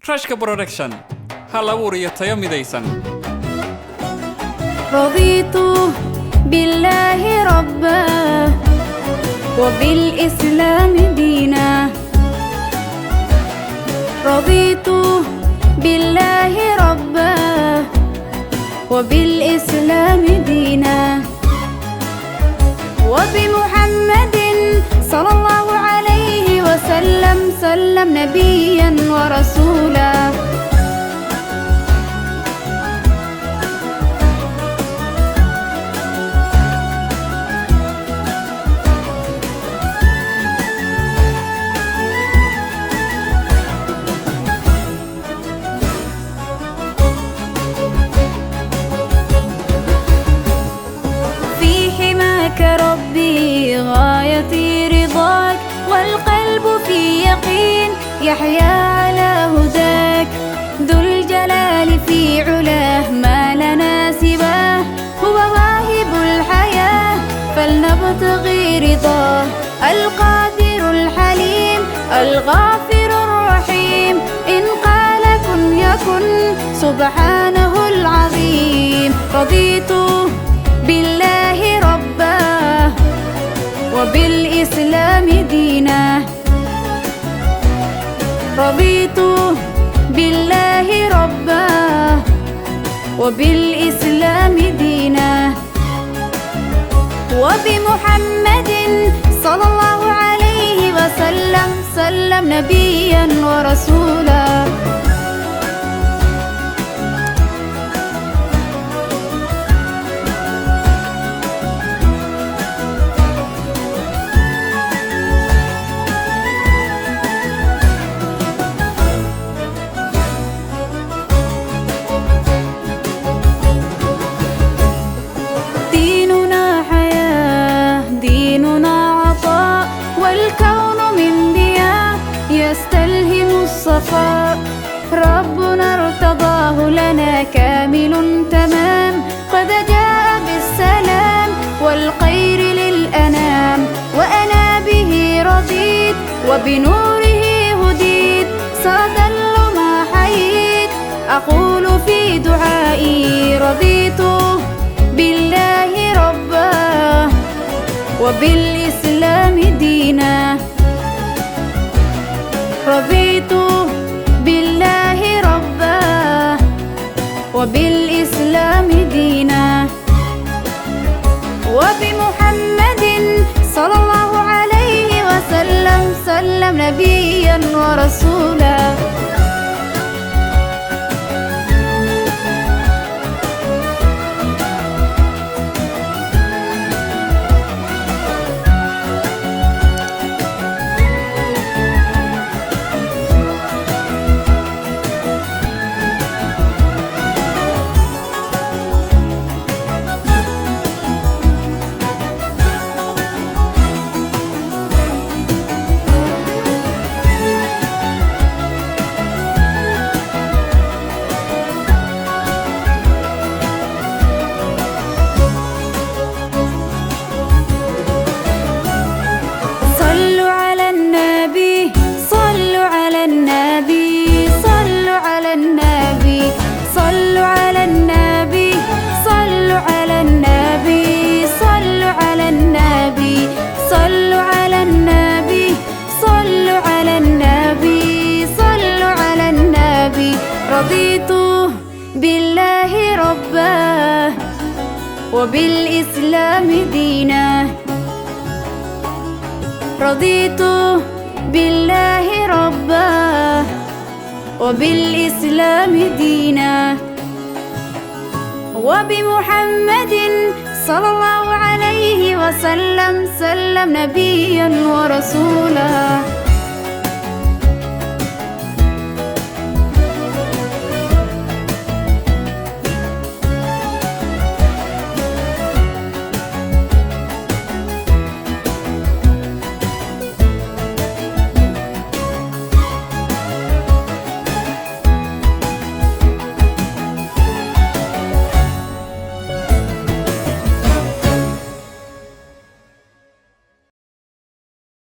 رشك برودكشن هل أوري تيمي ديسن. رضيت بالله ربا وبالإسلام دينا. رضيت بالله ربا وبالإسلام دينا وبمحمد صلى الله عليه وسلم نبيا ورسولا. في حماك ربي غايتي رضاك، والقلب في يقين يحيا على هداك. ذو الجلال في علاه ما لنا سواه، هو واهب الحياة فلنبتغي رضاه. القادر الحليم الغافر الرحيم، إن قال كن يكن سبحانه العظيم. رضيت بالله ربا وبالإسلام دينا. رضيت بالله ربا وبالإسلام دينا وبمحمد صلى الله عليه وسلم نبيا ورسولا. والكون من ضياء يستلهم الصفاء، ربنا ارتضاه لنا كامل تمام. قد جاء بالسلام والخير للأنام، وأنا به رضيت وبنوره هديت. سأظل ما حييت أقول في دعائي، رضيت بالله ربا وبالإسلام دينا. رضيت بالله ربا وبالإسلام دينا وبمحمد صلى الله عليه وسلم نبيا ورسولا. رضيت بالله ربا وبالإسلام دينا. رضيت بالله ربا وبالإسلام دينا وبمحمد صلى الله عليه وسلم نبيا ورسولا.